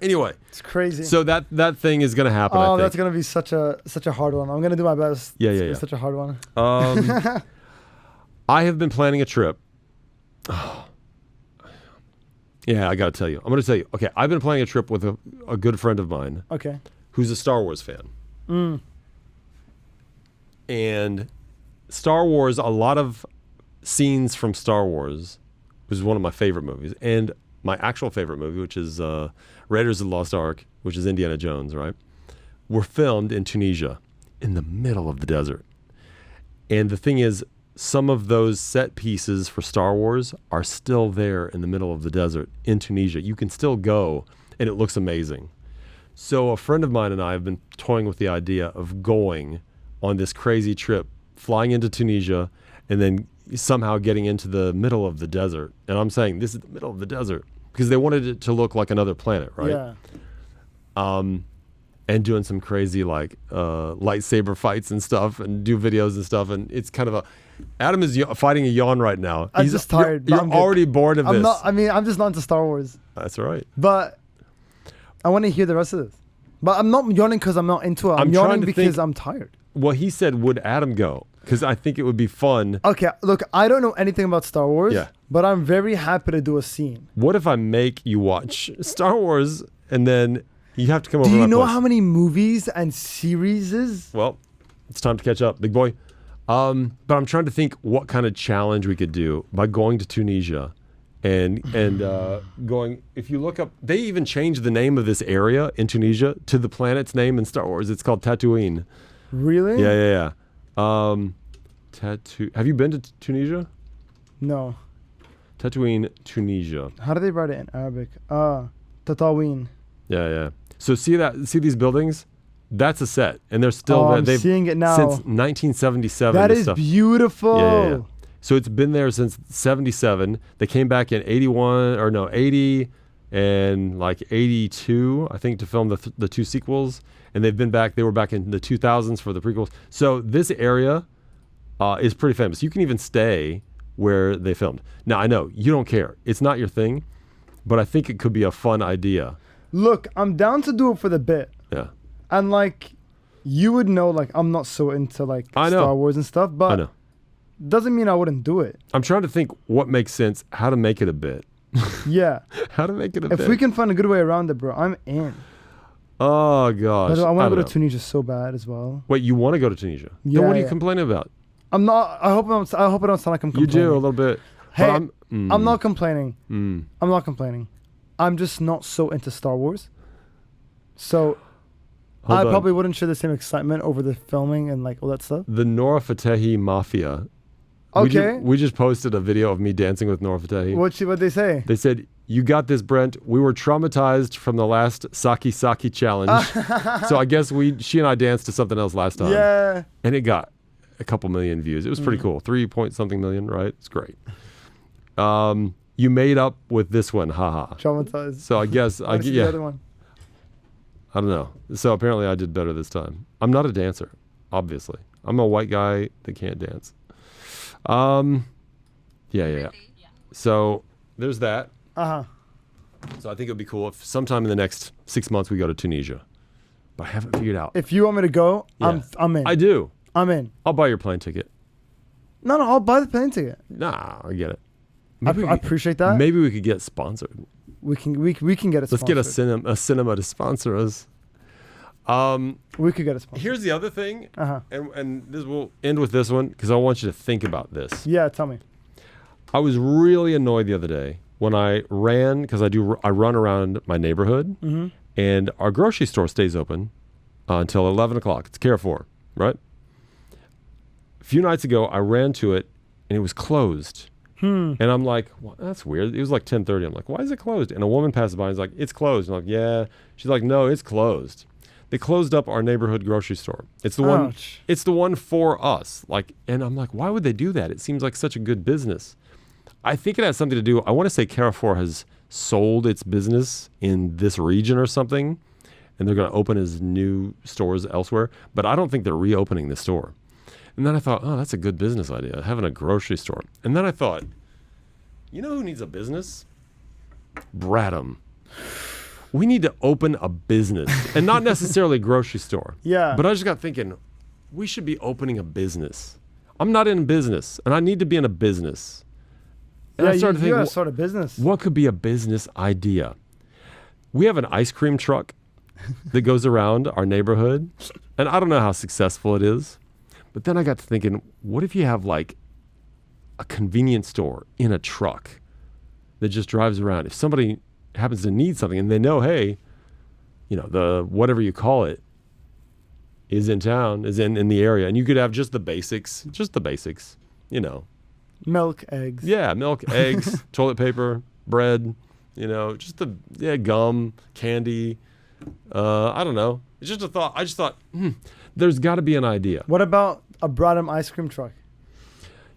anyway. It's crazy. So that thing is going to happen, I think. That's going to be such a hard one. I'm going to do my best. Yeah. It's such a hard one. I have been planning a trip. Yeah, I got to tell you. I'm going to tell you. Okay, I've been planning a trip with a good friend of mine. Okay. Who's a Star Wars fan. And Star Wars, a lot of scenes from Star Wars was one of my favorite movies. And my actual favorite movie, which is Raiders of the Lost Ark, which is Indiana Jones, right? Were filmed in Tunisia, in the middle of the desert. And the thing is, some of those set pieces for Star Wars are still there in the middle of the desert in Tunisia. You can still go, and it looks amazing. So a friend of mine and I have been toying with the idea of going on this crazy trip, flying into Tunisia, and then somehow getting into the middle of the desert. And I'm saying this is the middle of the desert because they wanted it to look like another planet, right? Yeah. And doing some crazy like lightsaber fights and stuff, and do videos and stuff. And it's kind of Adam is fighting a yawn right now. I'm just tired. You're already bored of this. I'm just not into Star Wars. That's all right. But I want to hear the rest of this. But I'm not yawning because I'm not into it. I'm yawning because I'm tired. Well, he said, would Adam go? Because I think it would be fun. Okay, look, I don't know anything about Star Wars. Yeah. But I'm very happy to do a scene. What if I make you watch Star Wars and then you have to come over to my place? Do you know place? how many movies and series is? Well, it's time to catch up, big boy. But I'm trying to think what kind of challenge we could do by going to Tunisia and going. If you look up, they even changed the name of this area in Tunisia to the planet's name in Star Wars. It's called Tatooine. Really? Yeah. Have you been to Tunisia? No. Tatooine, Tunisia. How do they write it in Arabic? Tatooine. Yeah. So see these buildings? That's a set, and they're still there. I'm seeing it now. Since 1977. That is beautiful. Yeah. So it's been there since 77. They came back in 81, or no, 80 and like 82, I think, to film the two sequels. And they've been back. They were back in the 2000s for the prequels. So this area is pretty famous. You can even stay where they filmed. Now, I know you don't care. It's not your thing, but I think it could be a fun idea. Look, I'm down to do it for the bit. Yeah. And like, you would know, like, I'm not so into like Star Wars and stuff, but I know. Doesn't mean I wouldn't do it. I'm trying to think what makes sense, how to make it a bit. Yeah. How to make it a bit. If we can find a good way around it, bro, I'm in. Oh, gosh. But I want to go to Tunisia so bad as well. Wait, you want to go to Tunisia? Yeah. Then what are you complaining about? I'm not. I hope I don't sound like I'm complaining. You do a little bit. Hey, I'm not complaining. I'm not complaining. I'm just not so into Star Wars. So I probably wouldn't share the same excitement over the filming and like all that stuff. The Nora Fatehi Mafia. Okay. We just posted a video of me dancing with Nora Fatehi. What'd they say? They said, "You got this, Brent. We were traumatized from the last Saki Saki challenge." So I guess she and I danced to something else last time. Yeah. And it got a couple million views. It was pretty cool. 3-point-something million, right? It's great. You made up with this one, haha. Traumatized. So I guess yeah. The other one. I don't know. So apparently I did better this time. I'm not a dancer, obviously. I'm a white guy that can't dance. Yeah. So there's that. Uh-huh. So I think it would be cool if sometime in the next 6 months we go to Tunisia. But I haven't figured out. If you want me to go, Yeah. I'm in. I do. I'm in. I'll buy your plane ticket. No, I'll buy the plane ticket. Nah, I get it. I appreciate that. Maybe we could get sponsored. We can get it. Let's get a cinema to sponsor us. We could get a sponsor. Here's the other thing, Uh-huh. and this will end with this one because I want you to think about this. Yeah, tell me. I was really annoyed the other day when I ran because I run around my neighborhood, and our grocery store stays open until 11 o'clock. It's Carrefour, right? A few nights ago, I ran to it, and it was closed. And I'm like, well, that's weird. It was like 10:30. I'm like, why is it closed? And a woman passes by and is like, it's closed. And I'm like, yeah. She's like, no, it's closed. They closed up our neighborhood grocery store. It's the one. Ouch. It's the one for us. Like, and I'm like, why would they do that? It seems like such a good business. I think it has something to do. I want to say Carrefour has sold its business in this region or something, and they're going to open as new stores elsewhere. But I don't think they're reopening the store. And then I thought, oh, that's a good business idea, having a grocery store. And then I thought, you know who needs a business? Bradham. We need to open a business, and not necessarily a grocery store. Yeah. But I just got thinking, we should be opening a business. I'm not in business, and I need to be in a business. And Yeah, I started you thinking, gotta start a business. what could be a business idea? We have an ice cream truck that goes around our neighborhood, and I don't know how successful it is. But then I got to thinking, what if you have like a convenience store in a truck that just drives around? If somebody happens to need something and they know, hey, you know, the whatever you call it is in town, is in the area, and you could have just the basics, you know. Milk, eggs. Yeah, milk, eggs, toilet paper, bread, you know, just gum, candy. I don't know. It's just a thought. I just thought, there's got to be an idea. What about a Bradham ice cream truck?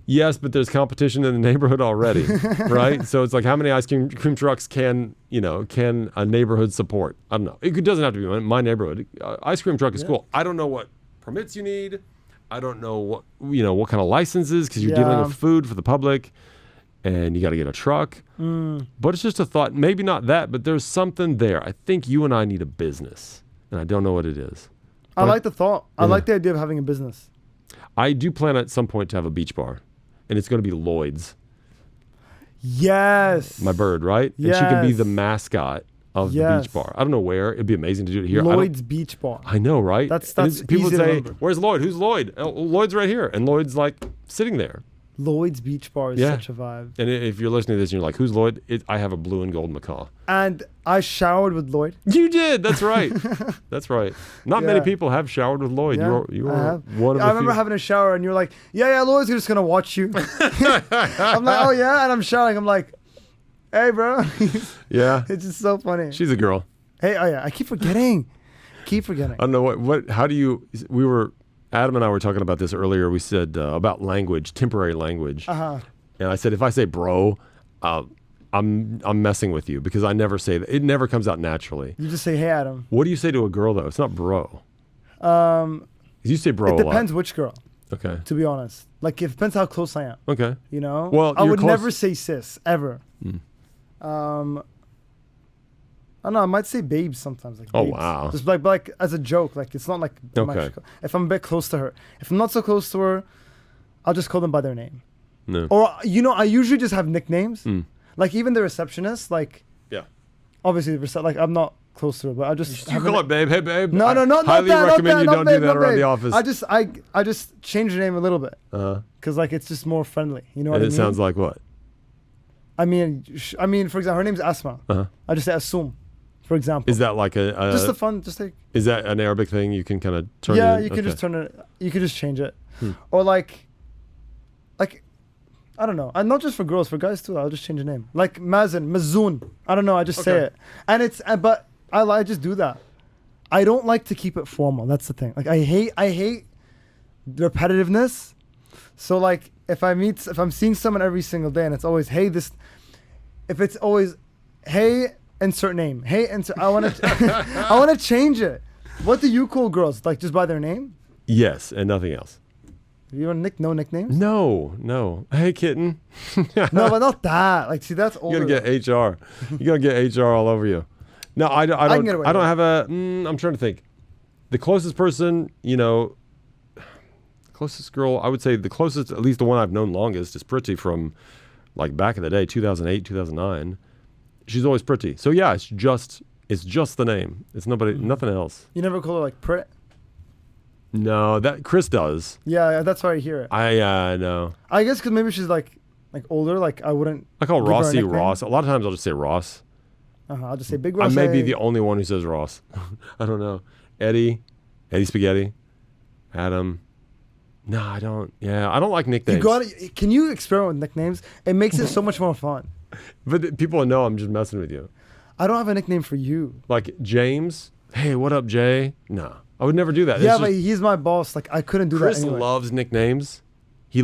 Yes, but there's competition in the neighborhood already, right? So it's like, how many ice cream trucks can a neighborhood support? I don't know. It doesn't have to be my neighborhood. Ice cream truck is cool. I don't know what permits you need. I don't know what kind of licenses, because you're dealing with food for the public, and you got to get a truck. But it's just a thought. Maybe not that, but there's something there. I think you and I need a business, and I don't know what it is. I like the thought. I like the idea of having a business. I do plan at some point to have a beach bar, and it's going to be Lloyd's. Yes. My bird, right? Yes. And she can be the mascot of the beach bar. I don't know where. It'd be amazing to do it here. Lloyd's Beach Bar. I know, right? That's people easy to say, remember. where's Lloyd? Who's Lloyd? Oh, Lloyd's right here. And Lloyd's like sitting there. Lloyd's Beach Bar is such a vibe. And if you're listening to this and you're like, who's Lloyd? I have a blue and gold macaw. And I showered with Lloyd. You did. That's right. That's right. Not many people have showered with Lloyd. Yeah, you were one of I remember having a shower and you're like, yeah, Lloyd's just going to watch you. I'm like, oh yeah? And I'm showering. I'm like, hey, bro. Yeah. It's just so funny. She's a girl. Hey, oh yeah, I keep forgetting. I don't know how do you, we were Adam and I were talking about this earlier. We said about language, temporary language. Uh-huh. And I said, if I say bro, I'm messing with you because I never say that. It never comes out naturally. You just say, hey, Adam. What do you say to a girl, though? It's not bro. You say bro It a lot. depends which girl, Okay. to be honest. Like, it depends how close I am. Okay. You know? Well, I you're would close- never say sis, ever. Mm. I don't know, I might say babes sometimes. Like Oh, babes. wow. Just like as a joke. Like, it's not like... Okay. If I'm a bit close to her. If I'm not so close to her, I'll just call them by their name. No. Or, you know, I usually just have nicknames. Mm. Like, even the receptionist, like... Yeah. Obviously, like, I'm not close to her, but I just... You call it babe. Hey, babe. No, I highly recommend you don't do that around the office. I just change the name a little bit. Because, like, it's just more friendly. You know what I mean? And it sounds like what? I mean, for example, her name's Asma. I just say Asum, for example. Is that like just a fun, just like... Is that an Arabic thing? You can kind of turn it? Yeah, you can just turn it... You can just change it. Or, like... I don't know. And not just for girls, for guys too. I'll just change the name. Like Mazen, Mazoon. I don't know. I just say it. And it's... But I just do that. I don't like to keep it formal. That's the thing. Like, I hate repetitiveness. So, like, if I'm seeing someone every single day and it's always, hey, this... If it's always, hey, insert name. Hey, insert... I want to change it. What do you call girls? Like, just by their name? Yes, and nothing else. You want no nicknames? No. Hey, kitten. No, but not that. Like, see, that's older. You gotta get HR. You gotta get HR all over you. No, I don't have a... I'm trying to think. The closest person, you know... Closest girl, I would say the closest, at least the one I've known longest, is Pretty from, like, back in the day, 2008, 2009. She's always Pretty. So, yeah, it's just the name. It's nothing else. You never call her, like, Prit? No, that Chris does. Yeah, that's why I hear it. I know. I guess because maybe she's like older. Like I wouldn't. I call give her a Rossi nickname. Ross. A lot of times I'll just say Ross. I'll just say Big I Ross. may be the only one who says Ross. I don't know. Eddie Spaghetti, Adam. No, I don't. Yeah, I don't like nicknames. Can you experiment with nicknames? It makes it so much more fun. But people know I'm just messing with you. I don't have a nickname for you. Like James. Hey, what up, Jay? No. I would never do that. Yeah, but he's my boss. Like, I couldn't do Chris that anyway. loves nicknames. He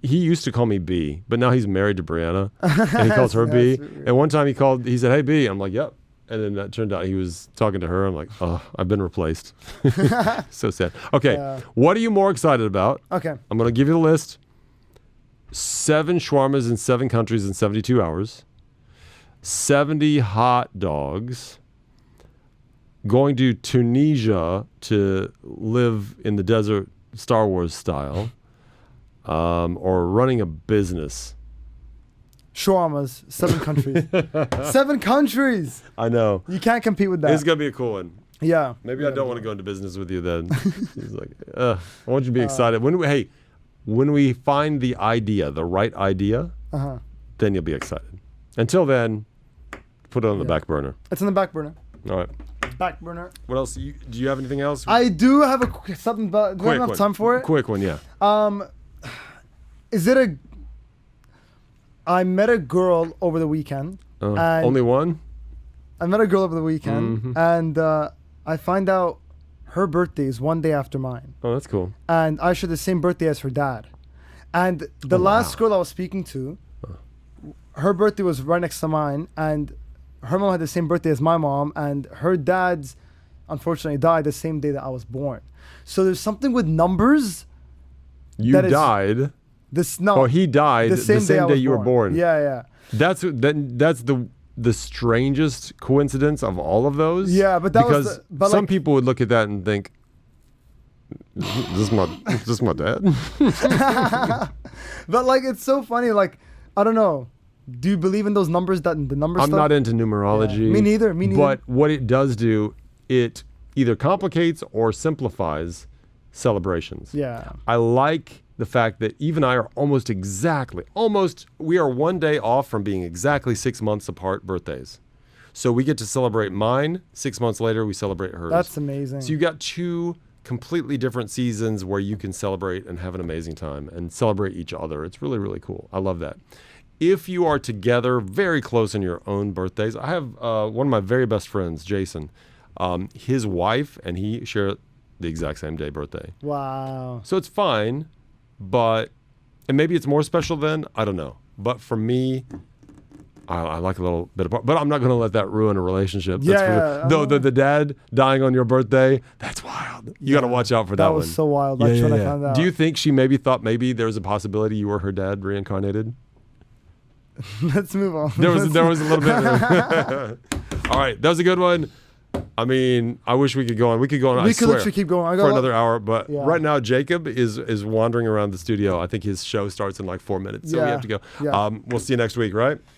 used to call me B, but now he's married to Brianna, and he calls her B. And one time he said, hey, B. I'm like, yep. And then that turned out he was talking to her. I'm like, oh, I've been replaced. So sad. Okay, What are you more excited about? Okay. I'm going to give you the list. 7 shawarmas in 7 countries in 72 hours. 70 hot dogs. Going to Tunisia to live in the desert Star Wars style, or running a business. Shawarmas, 7 countries. 7 countries! I know. You can't compete with that. It's going to be a cool one. Yeah. Maybe I don't want to go into business with you then. He's like, I want you to be excited. When we find the right idea, then you'll be excited. Until then, put it on the back burner. It's on the back burner. All right. Back burner. What else? Do you have anything else? I do have something, but do we have enough time for it? Quick one, yeah. I met a girl over the weekend. Only one? I met a girl over the weekend, and I find out her birthday is one day after mine. Oh, that's cool. And I share the same birthday as her dad. And the last girl I was speaking to, her birthday was right next to mine, and her mom had the same birthday as my mom, and her dad's unfortunately died the same day that I was born. So there's something with numbers. You died. He died the same day you were born. Yeah. That's the strangest coincidence of all of those. Yeah, but because some people would look at that and think, "Is this my dad?" But like, it's so funny. Like, I don't know. Do you believe in those numbers? The numbers. I'm not into numerology. Yeah. Me neither. But what it does do, it either complicates or simplifies celebrations. Yeah. I like the fact that Eve and I are we are one day off from being exactly 6 months apart birthdays. So we get to celebrate mine. 6 months later, we celebrate hers. That's amazing. So you got 2 completely different seasons where you can celebrate and have an amazing time and celebrate each other. It's really, really cool. I love that. If you are together very close in your own birthdays, I have one of my very best friends, Jason, his wife, and he share the exact same day birthday. Wow. So it's fine, and maybe it's more special then. I don't know. But for me, I like a little bit of, but I'm not going to let that ruin a relationship. Though the dad dying on your birthday, that's wild. You got to watch out for that one. That was so wild. Like when I found out. Do you think she maybe thought maybe there was a possibility you were her dad reincarnated? Let's move on. There was a little bit. All right, that was a good one. I mean, I wish we could go on. We could go on. We could literally keep going. For another hour. But right now, Jacob is wandering around the studio. I think his show starts in like 4 minutes, so we have to go. Yeah. We'll see you next week, right?